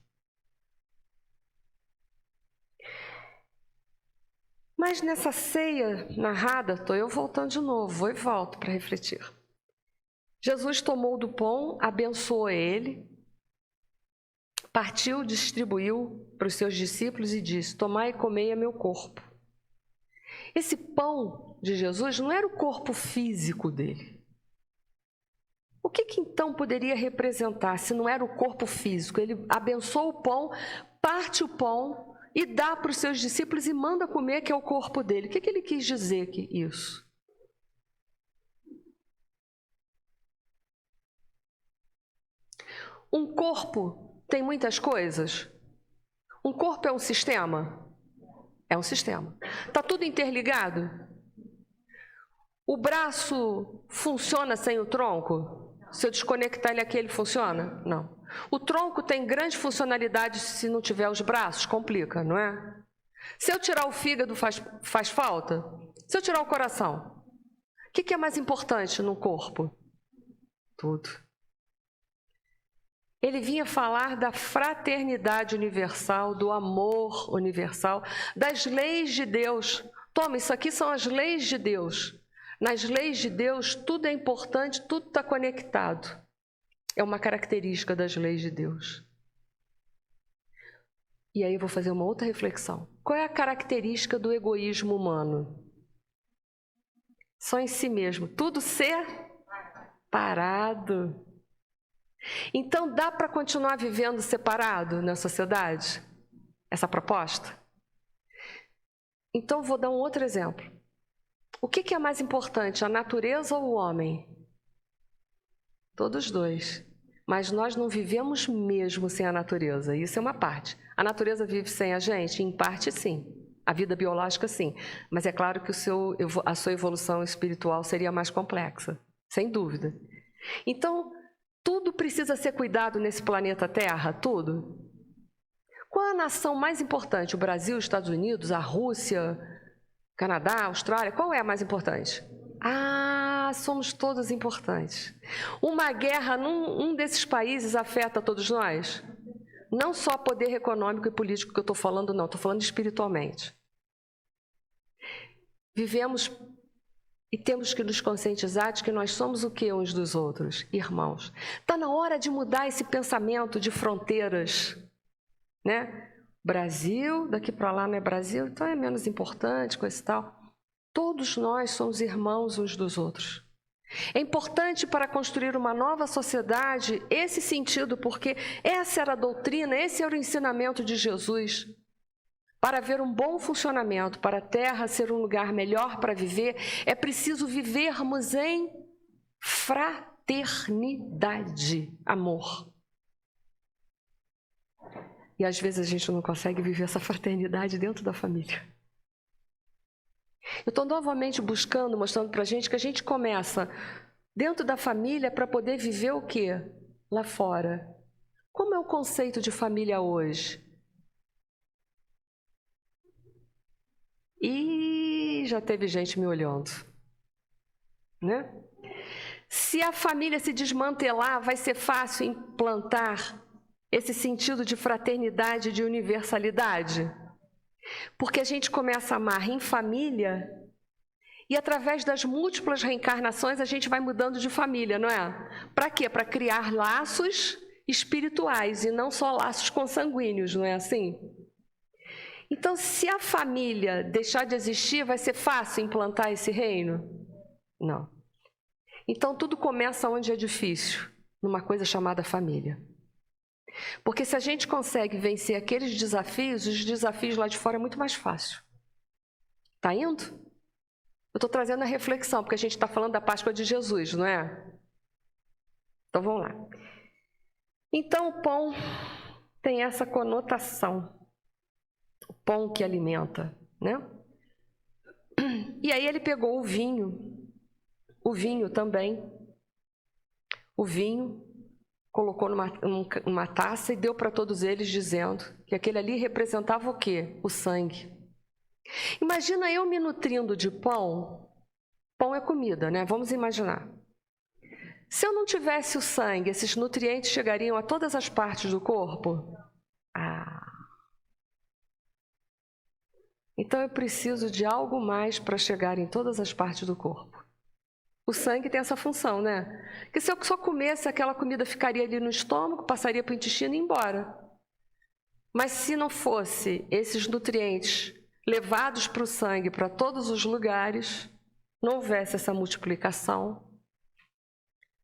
Mas nessa ceia narrada, estou eu voltando de novo, vou e volto para refletir. Jesus tomou do pão, abençoou ele, partiu, distribuiu para os seus discípulos e disse, tomai e comei é meu corpo. Esse pão de Jesus não era o corpo físico dele. O que então poderia representar se não era o corpo físico? Ele abençoa o pão, parte o pão e dá para os seus discípulos e manda comer, que é o corpo dele. O que ele quis dizer que isso? Um corpo tem muitas coisas. Um corpo é um sistema? É um sistema. Está tudo interligado? O braço funciona sem o tronco? Se eu desconectar ele aqui, ele funciona? Não. O tronco tem grande funcionalidade se não tiver os braços? Complica, não é? Se eu tirar o fígado, faz falta? Se eu tirar o coração? O que é mais importante no corpo? Tudo. Ele vinha falar da fraternidade universal, do amor universal, das leis de Deus. Toma, isso aqui são as leis de Deus. Nas leis de Deus, tudo é importante, tudo está conectado. É uma característica das leis de Deus. E aí eu vou fazer uma outra reflexão. Qual é a característica do egoísmo humano? Só em si mesmo. Tudo separado. Então, dá para continuar vivendo separado na sociedade? Essa proposta? Então, vou dar um outro exemplo. O que é mais importante, a natureza ou o homem? Todos dois. Mas nós não vivemos mesmo sem a natureza. Isso é uma parte. A natureza vive sem a gente? Em parte, sim. A vida biológica, sim. Mas é claro que a sua evolução espiritual seria mais complexa. Sem dúvida. Então, tudo precisa ser cuidado nesse planeta Terra? Tudo? Qual a nação mais importante? O Brasil, os Estados Unidos, a Rússia, Canadá, Austrália? Qual é a mais importante? Somos todos importantes. Uma guerra num desses países afeta todos nós? Não só poder econômico e político que eu estou falando, não. Estou falando espiritualmente. Vivemos e temos que nos conscientizar de que nós somos o que uns dos outros? Irmãos. Está na hora de mudar esse pensamento de fronteiras, né? Brasil, daqui para lá não é Brasil, então é menos importante, coisa e tal. Todos nós somos irmãos uns dos outros. É importante para construir uma nova sociedade esse sentido, porque essa era a doutrina, esse era o ensinamento de Jesus. Para haver um bom funcionamento, para a Terra ser um lugar melhor para viver, é preciso vivermos em fraternidade, amor. E às vezes a gente não consegue viver essa fraternidade dentro da família. Eu estou novamente buscando, mostrando para a gente que a gente começa dentro da família para poder viver o quê? Lá fora. Como é o conceito de família hoje? E já teve gente me olhando, né? Se a família se desmantelar, vai ser fácil implantar esse sentido de fraternidade, de universalidade? Porque a gente começa a amar em família e através das múltiplas reencarnações a gente vai mudando de família, não é? Para quê? Para criar laços espirituais e não só laços consanguíneos, não é assim? Então, se a família deixar de existir, vai ser fácil implantar esse reino? Não. Então, tudo começa onde é difícil, numa coisa chamada família. Porque se a gente consegue vencer aqueles desafios, os desafios lá de fora é muito mais fácil. Tá indo? Eu estou trazendo a reflexão, porque a gente está falando da Páscoa de Jesus, não é? Então, vamos lá. Então, o pão tem essa conotação. O pão que alimenta, né? E aí ele pegou o vinho também. O vinho colocou numa taça e deu para todos eles, dizendo que aquele ali representava o quê? O sangue. Imagina eu me nutrindo de pão. Pão é comida, né? Vamos imaginar. Se eu não tivesse o sangue, esses nutrientes chegariam a todas as partes do corpo? Então eu preciso de algo mais para chegar em todas as partes do corpo. O sangue tem essa função, né? Porque se eu só comesse, aquela comida ficaria ali no estômago, passaria para o intestino e ia embora. Mas se não fosse esses nutrientes levados para o sangue, para todos os lugares, não houvesse essa multiplicação,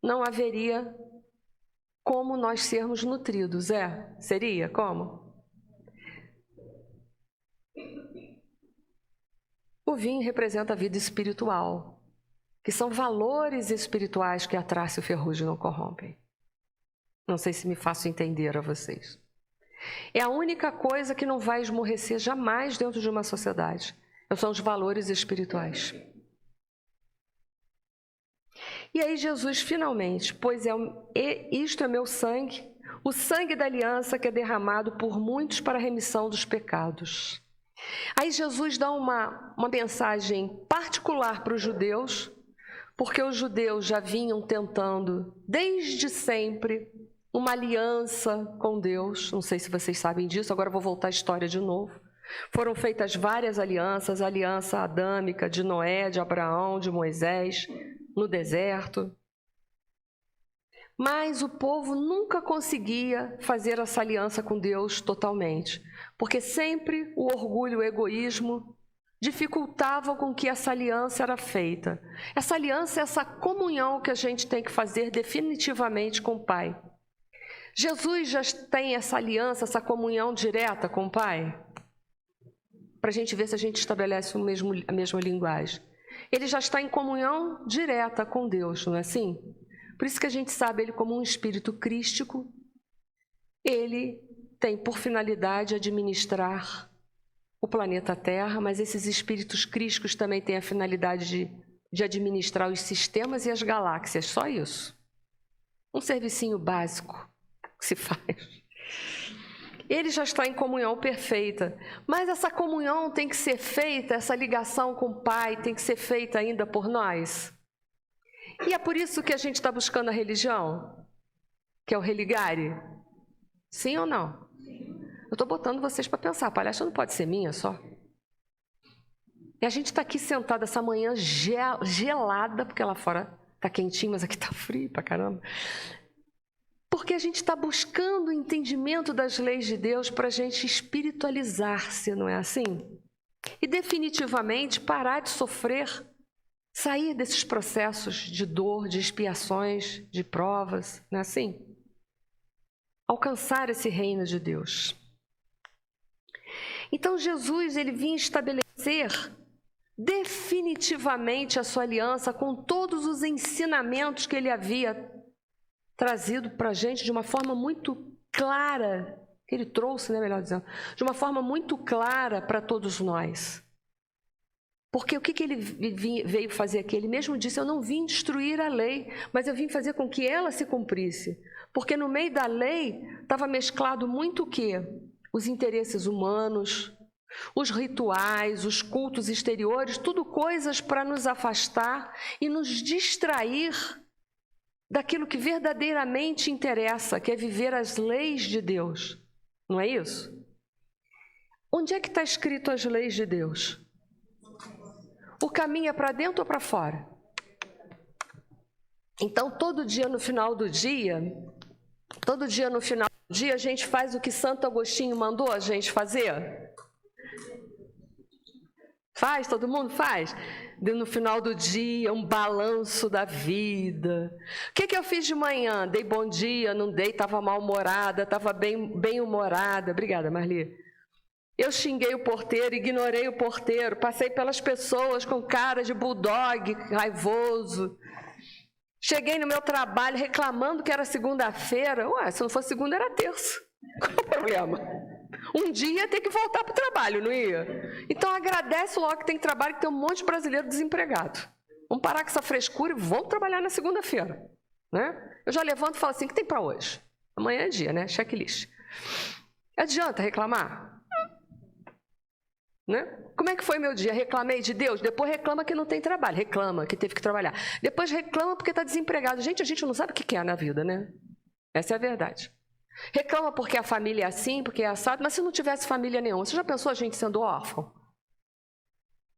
não haveria como nós sermos nutridos, Seria? Como? O vinho representa a vida espiritual, que são valores espirituais que a traça e o ferrugem não corrompem. Não sei se me faço entender a vocês. É a única coisa que não vai esmorecer jamais dentro de uma sociedade. São os valores espirituais. E aí Jesus finalmente, pois isto é meu sangue, o sangue da aliança que é derramado por muitos para a remissão dos pecados. Aí Jesus dá uma mensagem particular para os judeus, porque os judeus já vinham tentando, desde sempre, uma aliança com Deus. Não sei se vocês sabem disso, agora eu vou voltar à história de novo. Foram feitas várias alianças, a aliança adâmica de Noé, de Abraão, de Moisés, no deserto. Mas o povo nunca conseguia fazer essa aliança com Deus totalmente, porque sempre o orgulho, o egoísmo dificultavam com que essa aliança era feita. Essa aliança é essa comunhão que a gente tem que fazer definitivamente com o Pai. Jesus já tem essa aliança, essa comunhão direta com o Pai? Para a gente ver se a gente estabelece a mesma linguagem. Ele já está em comunhão direta com Deus, não é assim? Por isso que a gente sabe ele como um espírito crístico. Ele tem por finalidade administrar o planeta Terra, mas esses espíritos crísticos também têm a finalidade de administrar os sistemas e as galáxias, só isso. Um servicinho básico que se faz. Ele já está em comunhão perfeita, mas essa comunhão tem que ser feita, essa ligação com o Pai tem que ser feita ainda por nós. E é por isso que a gente está buscando a religião, que é o religare. Sim ou não? Eu estou botando vocês para pensar, a palestra não pode ser minha só. E a gente está aqui sentado essa manhã gelada, porque lá fora está quentinho, mas aqui está frio pra caramba. Porque a gente está buscando o entendimento das leis de Deus para a gente espiritualizar-se, não é assim? E definitivamente parar de sofrer, sair desses processos de dor, de expiações, de provas, não é assim? Alcançar esse reino de Deus. Então Jesus, ele vinha estabelecer definitivamente a sua aliança com todos os ensinamentos que ele havia trazido para a gente de uma forma muito clara, que ele trouxe, né, melhor dizendo, de uma forma muito clara para todos nós. Porque o que ele veio fazer aqui? Ele mesmo disse, eu não vim destruir a lei, mas eu vim fazer com que ela se cumprisse. Porque no meio da lei estava mesclado muito o quê? Os interesses humanos, os rituais, os cultos exteriores, tudo coisas para nos afastar e nos distrair daquilo que verdadeiramente interessa, que é viver as leis de Deus. Não é isso? Onde é que está escrito as leis de Deus? O caminho é para dentro ou para fora? Então, todo dia no final do dia, a gente faz o que Santo Agostinho mandou a gente fazer? Faz? Todo mundo faz? No final do dia, um balanço da vida. O que eu fiz de manhã? Dei bom dia, não dei, estava mal-humorada, estava bem-humorada. Obrigada, Marli. Eu xinguei o porteiro, ignorei o porteiro, passei pelas pessoas com cara de bulldog, raivoso. Cheguei no meu trabalho reclamando que era segunda-feira. Ué, se não fosse segunda, era terça. Qual o problema? Um dia ia ter que voltar para o trabalho, não ia? Então agradece logo que tem trabalho, que tem um monte de brasileiro desempregado. Vamos parar com essa frescura e vamos trabalhar na segunda-feira. Né? Eu já levanto e falo assim, o que tem para hoje? Amanhã é dia, né? Checklist. Adianta reclamar? Né? Como é que foi meu dia? Reclamei de Deus? Depois reclama que não tem trabalho, reclama que teve que trabalhar. Depois reclama porque está desempregado. Gente, a gente não sabe o que é na vida, né? Essa é a verdade. Reclama porque a família é assim, porque é assado, mas se não tivesse família nenhuma, você já pensou a gente sendo órfão?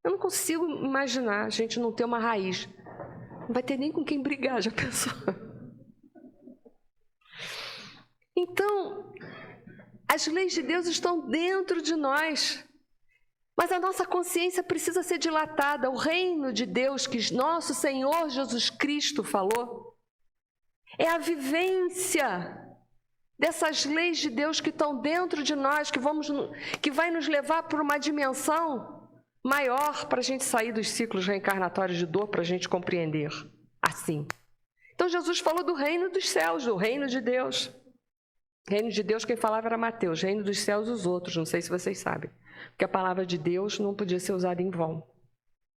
Eu não consigo imaginar a gente não ter uma raiz. Não vai ter nem com quem brigar, já pensou? Então, as leis de Deus estão dentro de nós. Mas a nossa consciência precisa ser dilatada. O reino de Deus que nosso Senhor Jesus Cristo falou é a vivência dessas leis de Deus que estão dentro de nós, que vai nos levar para uma dimensão maior para a gente sair dos ciclos reencarnatórios de dor, para a gente compreender assim. Então Jesus falou do reino dos céus, do reino de Deus. Reino de Deus, quem falava era Mateus. Reino dos céus, os outros, não sei se vocês sabem. Porque a palavra de Deus não podia ser usada em vão.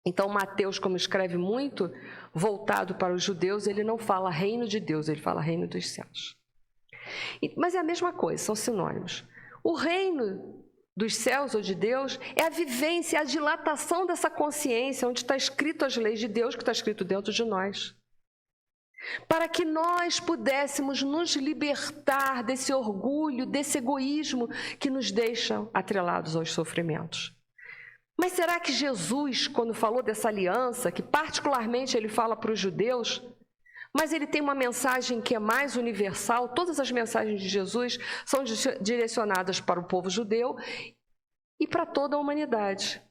Então, Mateus, como escreve muito, voltado para os judeus, ele não fala reino de Deus, ele fala reino dos céus. Mas é a mesma coisa, são sinônimos. O reino dos céus ou de Deus é a vivência, a dilatação dessa consciência, onde está escrito as leis de Deus, que está escrito dentro de nós. Para que nós pudéssemos nos libertar desse orgulho, desse egoísmo que nos deixa atrelados aos sofrimentos. Mas será que Jesus, quando falou dessa aliança, que particularmente ele fala para os judeus, mas ele tem uma mensagem que é mais universal, todas as mensagens de Jesus são direcionadas para o povo judeu e para toda a humanidade.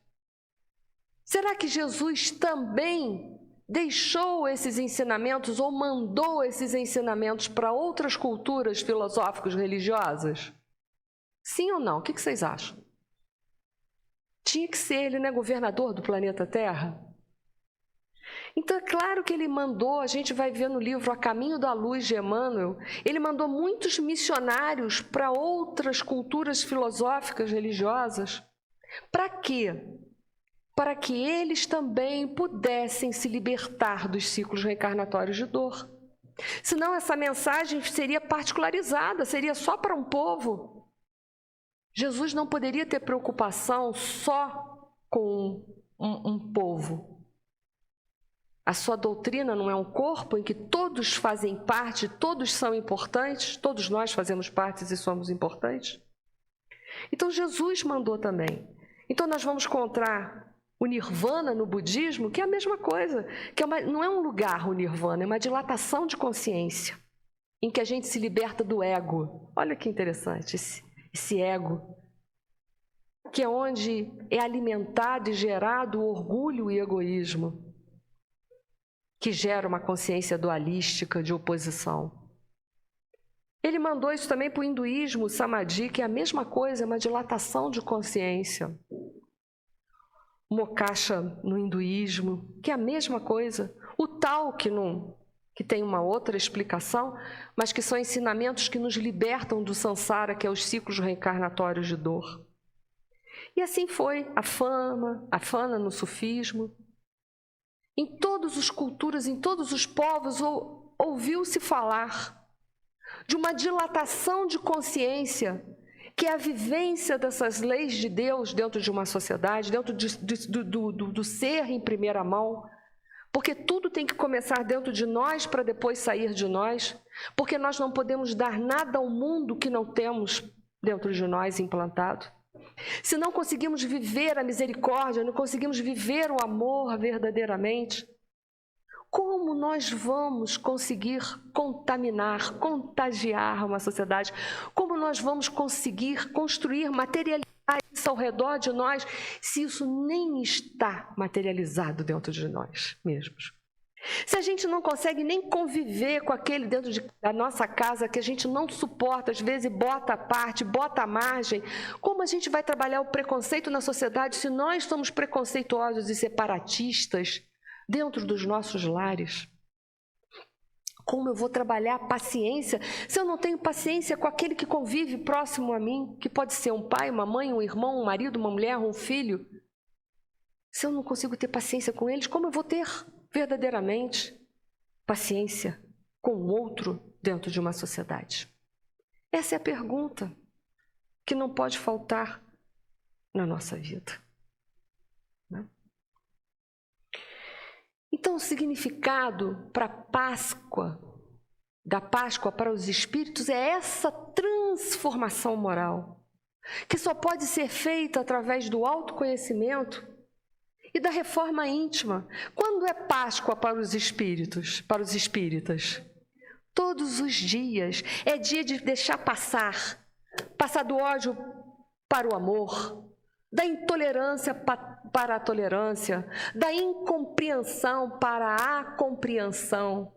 Será que Jesus também deixou esses ensinamentos ou mandou esses ensinamentos para outras culturas filosóficas religiosas? Sim ou não? O que vocês acham? Tinha que ser ele, né, governador do planeta Terra? Então é claro que ele mandou, a gente vai ver no livro A Caminho da Luz de Emmanuel, ele mandou muitos missionários para outras culturas filosóficas religiosas. Para quê? Para que eles também pudessem se libertar dos ciclos reencarnatórios de dor. Senão essa mensagem seria particularizada, seria só para um povo. Jesus não poderia ter preocupação só com um povo. A sua doutrina não é um corpo em que todos fazem parte, todos são importantes, todos nós fazemos parte e somos importantes? Então Jesus mandou também. Então nós vamos encontrar o nirvana no budismo, que é a mesma coisa, que não é um lugar o nirvana, é uma dilatação de consciência, em que a gente se liberta do ego. Olha que interessante, esse ego, que é onde é alimentado e gerado o orgulho e egoísmo, que gera uma consciência dualística de oposição. Ele mandou isso também para o hinduísmo, o samadhi, que é a mesma coisa, é uma dilatação de consciência. Moksha no hinduísmo, que é a mesma coisa. O Tao, que tem uma outra explicação, mas que são ensinamentos que nos libertam do sansara, que é os ciclos reencarnatórios de dor. E assim foi a fana no sufismo. Em todas as culturas, em todos os povos, ouviu-se falar de uma dilatação de consciência, que é a vivência dessas leis de Deus dentro de uma sociedade, dentro do ser em primeira mão, porque tudo tem que começar dentro de nós para depois sair de nós, porque nós não podemos dar nada ao mundo que não temos dentro de nós implantado. Se não conseguimos viver a misericórdia, não conseguimos viver o amor verdadeiramente, como nós vamos conseguir contaminar, contagiar uma sociedade? Como nós vamos conseguir construir, materializar isso ao redor de nós, se isso nem está materializado dentro de nós mesmos? Se a gente não consegue nem conviver com aquele dentro da nossa casa que a gente não suporta, às vezes bota à parte, bota à margem, como a gente vai trabalhar o preconceito na sociedade se nós somos preconceituosos e separatistas dentro dos nossos lares? Como eu vou trabalhar a paciência se eu não tenho paciência com aquele que convive próximo a mim, que pode ser um pai, uma mãe, um irmão, um marido, uma mulher, um filho? Se eu não consigo ter paciência com eles, como eu vou ter verdadeiramente paciência com o outro dentro de uma sociedade? Essa é a pergunta que não pode faltar na nossa vida, né? Então, o significado para a Páscoa, da Páscoa para os espíritos, é essa transformação moral, que só pode ser feita através do autoconhecimento e da reforma íntima. Quando é Páscoa para os espíritos, para os espíritas? Todos os dias. É dia de deixar passar do ódio para o amor, da intolerância para a tolerância, da incompreensão para a compreensão.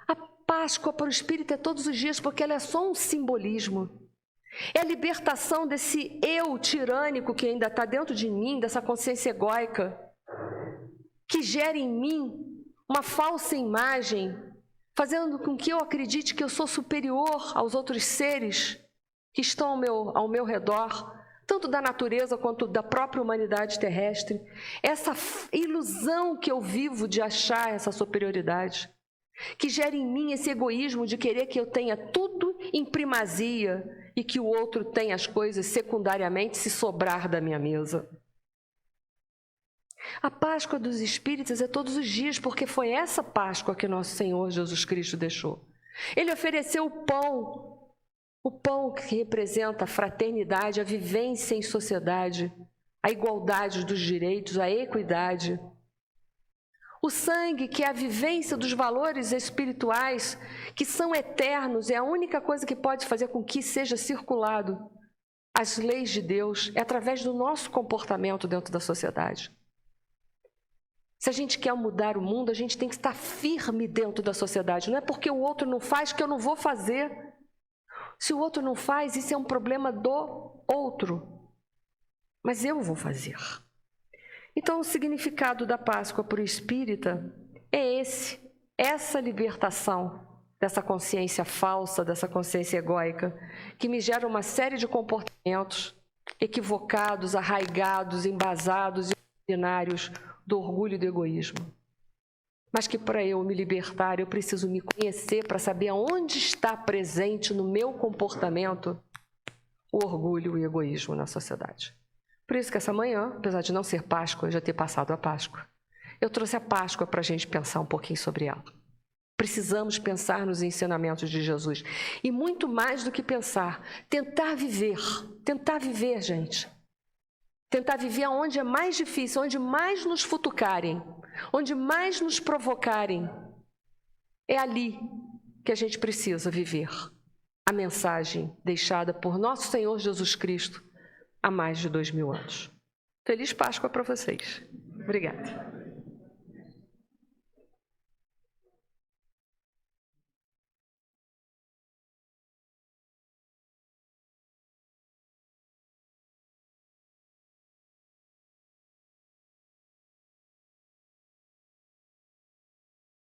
A Páscoa para o espírito é todos os dias, porque ela é só um simbolismo. É a libertação desse eu tirânico que ainda está dentro de mim, dessa consciência egóica, que gera em mim uma falsa imagem, fazendo com que eu acredite que eu sou superior aos outros seres que estão ao meu redor, tanto da natureza quanto da própria humanidade terrestre. Essa ilusão que eu vivo de achar essa superioridade, que gera em mim esse egoísmo de querer que eu tenha tudo em primazia e que o outro tenha as coisas secundariamente se sobrar da minha mesa. A Páscoa dos Espíritos é todos os dias, porque foi essa Páscoa que nosso Senhor Jesus Cristo deixou. Ele ofereceu o pão que representa a fraternidade, a vivência em sociedade, a igualdade dos direitos, a equidade. O sangue, que é a vivência dos valores espirituais, que são eternos, é a única coisa que pode fazer com que seja circulado as leis de Deus, é através do nosso comportamento dentro da sociedade. Se a gente quer mudar o mundo, a gente tem que estar firme dentro da sociedade. Não é porque o outro não faz que eu não vou fazer. Se o outro não faz, isso é um problema do outro. Mas eu vou fazer. Então, o significado da Páscoa para o espírita é essa libertação dessa consciência falsa, dessa consciência egóica, que me gera uma série de comportamentos equivocados, arraigados, embasados e originários do orgulho e do egoísmo. Mas que para eu me libertar, eu preciso me conhecer para saber aonde está presente no meu comportamento o orgulho e o egoísmo na sociedade. Por isso que essa manhã, apesar de não ser Páscoa, já ter passado a Páscoa, eu trouxe a Páscoa para a gente pensar um pouquinho sobre ela. Precisamos pensar nos ensinamentos de Jesus. E muito mais do que pensar, tentar viver, gente. Tentar viver onde é mais difícil, onde mais nos futucarem, onde mais nos provocarem. É ali que a gente precisa viver a mensagem deixada por nosso Senhor Jesus Cristo há mais de 2000 anos. Feliz Páscoa para vocês. Obrigada.